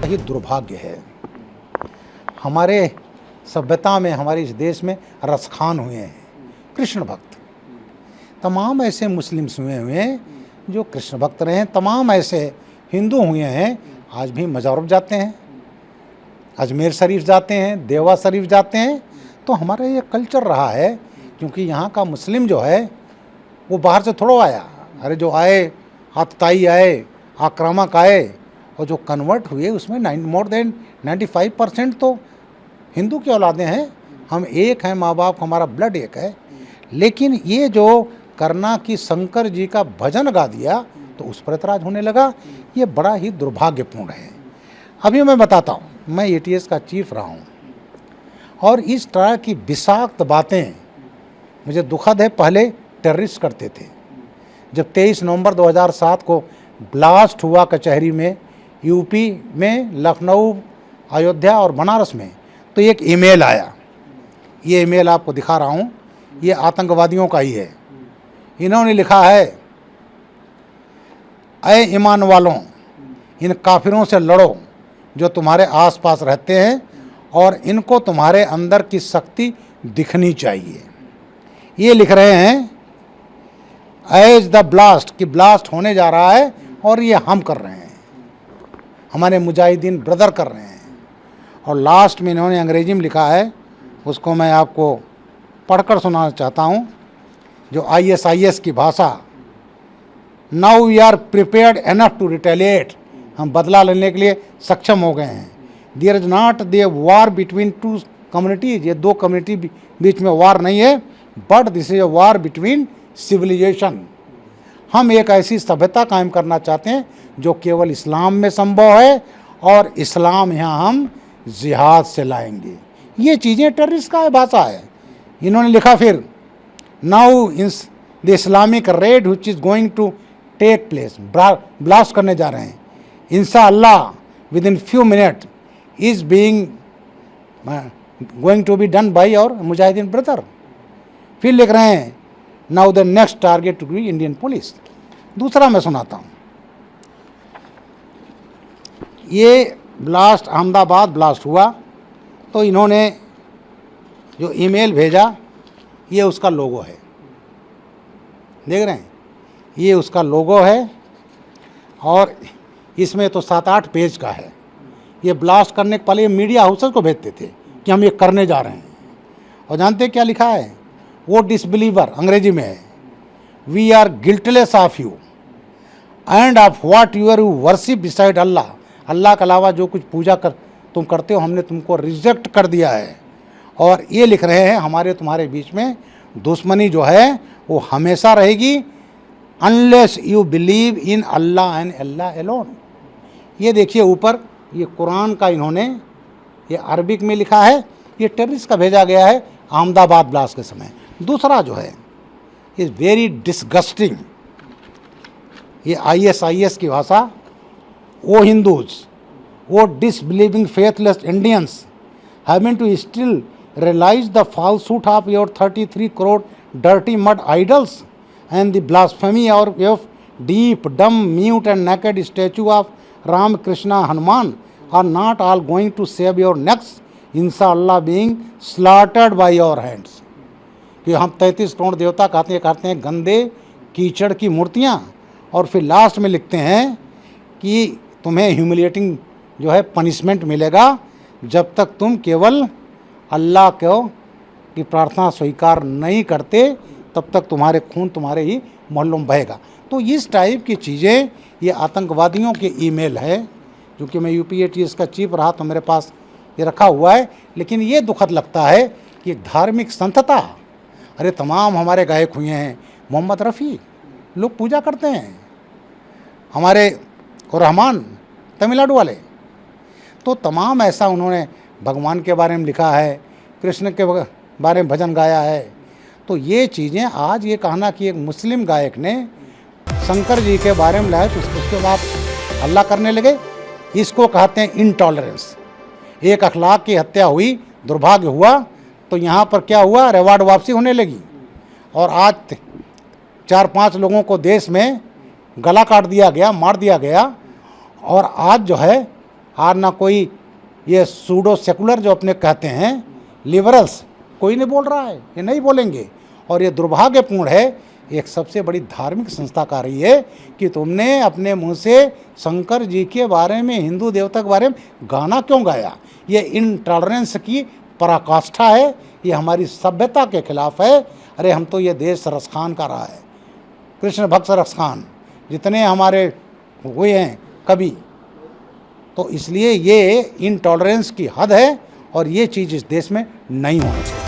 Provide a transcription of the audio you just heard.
ही दुर्भाग्य है। हमारे सभ्यता में, हमारे इस देश में रसखान हुए हैं कृष्ण भक्त। तमाम ऐसे मुस्लिम्स हुए हैं जो कृष्ण भक्त रहे हैं, तमाम ऐसे हिंदू हुए हैं आज भी मज़ार जाते हैं, अजमेर शरीफ जाते हैं, देवा शरीफ जाते हैं। तो हमारा ये कल्चर रहा है, क्योंकि यहाँ का मुस्लिम जो है वो बाहर से थोड़ा आया। अरे जो आए, आतताई आए, आक्रामक आए, और जो कन्वर्ट हुए उसमें मोर देन 95% तो हिंदू की औलादें हैं। हम एक हैं, माँ बाप, हमारा ब्लड एक है। लेकिन ये जो करना कि शंकर जी का भजन गा दिया तो उस पर ऐतराज़ होने लगा, ये बड़ा ही दुर्भाग्यपूर्ण है। अभी मैं बताता हूँ, मैं ATS का चीफ रहा हूँ और इस तरह की विषाक्त बातें मुझे दुखद है, पहले टेररिस्ट करते थे। जब 23 नवंबर 2007 को ब्लास्ट हुआ कचहरी में, यूपी में, लखनऊ, अयोध्या और बनारस में, तो एक ईमेल आया। ये ईमेल आपको दिखा रहा हूँ, ये आतंकवादियों का ही है। इन्होंने लिखा है, ऐ ईमान वालों, इन काफिरों से लड़ो जो तुम्हारे आसपास रहते हैं और इनको तुम्हारे अंदर की शक्ति दिखनी चाहिए। ये लिख रहे हैं एज द ब्लास्ट, कि ब्लास्ट होने जा रहा है और ये हम कर रहे हैं, हमारे मुजाहिदीन ब्रदर कर रहे हैं। और लास्ट में इन्होंने अंग्रेजी में लिखा है, उसको मैं आपको पढ़कर सुनाना चाहता हूँ, जो ISIS की भाषा। Now we are prepared enough to retaliate, हम बदला लेने के लिए सक्षम हो गए हैं। There is not the war between two communities, ये दो कम्युनिटी बीच में वार नहीं है, but this is a war between civilization. हम एक ऐसी सभ्यता कायम करना चाहते हैं जो केवल इस्लाम में संभव है, और इस्लाम यहाँ हम जिहाद से लाएंगे। ये चीज़ें टेररिस्ट का भाषा है। इन्होंने लिखा फिर, now in the Islamic raid which is going to take place, blast करने जा रहे हैं, इंशाअल्लाह with in few minute is being going to be done by our मुजाहिदीन ब्रदर। फिर लिख रहे हैं, now the next target to be Indian police. दूसरा मैं सुनाता हूँ, ये ब्लास्ट, अहमदाबाद ब्लास्ट हुआ तो इन्होंने जो ईमेल भेजा, ये उसका लोगो है, देख रहे हैं, ये उसका लोगो है, और इसमें तो 7-8 पेज का है। ये ब्लास्ट करने के पहले ये मीडिया हाउसेस को भेजते थे कि हम ये करने जा रहे हैं। और जानते हैं क्या लिखा है? वो डिसबिलीवर, अंग्रेजी में है, we are guiltless of you and of what you are worship besides Allah, Allah के अलावा जो कुछ पूजा कर तुम करते हो, हमने तुमको रिजेक्ट कर दिया है। और ये लिख रहे हैं, हमारे तुम्हारे बीच में दुश्मनी जो है वो हमेशा रहेगी, unless you believe in Allah and Allah alone. ये देखिए ऊपर, ये कुरान का इन्होंने ये अरबिक में लिखा है, ये टेररिस्ट का भेजा गया है अहमदाबाद ब्लास्ट के समय। दूसरा जो है इज़ वेरी डिसगस्टिंग, ये ISIS की भाषा, वो हिंदूज, वो disbelieving faithless Indians having to still realize the falsehood of your 33 crore dirty mud idols and the blasphemy of deep, dumb, mute and naked statue of Ram, Krishna, Hanuman are not all going to save your necks, inshallah being slaughtered by your hands। कि हम 33 करोड़ देवता कहते हैं गंदे कीचड़ की मूर्तियाँ, और फिर लास्ट में लिखते हैं कि तुम्हें ह्यूमिलिएटिंग जो है पनिशमेंट मिलेगा जब तक तुम केवल अल्लाह को की प्रार्थना स्वीकार नहीं करते, तब तक तुम्हारे खून तुम्हारे ही मोहल्लों में बहेगा। तो इस टाइप की चीज़ें, ये आतंकवादियों के ईमेल है। क्योंकि मैं UPATS का चीफ रहा तो मेरे पास ये रखा हुआ है। लेकिन ये दुखद लगता है कि धार्मिक संतता, अरे तमाम हमारे गायक हुए हैं, मोहम्मद रफ़ी लोग पूजा करते हैं, हमारे रहमान तमिलनाडु वाले, तो तमाम ऐसा उन्होंने भगवान के बारे में लिखा है, कृष्ण के बारे में भजन गाया है। तो ये चीज़ें आज ये कहना कि एक मुस्लिम गायक ने शंकर जी के बारे में लाया तो उसके बाद हल्ला करने लगे, इसको कहते हैं इनटॉलरेंस। एक अखलाक की हत्या हुई, दुर्भाग्य हुआ, तो यहाँ पर क्या हुआ, रिवार्ड वापसी होने लगी। और आज 4-5 लोगों को देश में गला काट दिया गया, मार दिया गया। और आज जो है और ना कोई ये सूडो सेकुलर जो अपने कहते हैं लिबरल्स, कोई नहीं बोल रहा है, ये नहीं बोलेंगे। और ये दुर्भाग्यपूर्ण है, एक सबसे बड़ी धार्मिक संस्था कह रही है कि तुमने अपने मुंह से शंकर जी के बारे में, हिंदू देवता के बारे में गाना क्यों गाया। ये इनटॉलरेंस की पराकाष्ठा है, ये हमारी सभ्यता के खिलाफ है। अरे हम तो ये देश रसखान का रहा है, कृष्ण भक्त रसखान जितने हमारे हुए हैं कवि, तो इसलिए ये इनटॉलरेंस की हद है और ये चीज़ इस देश में नहीं होनी चाहिए।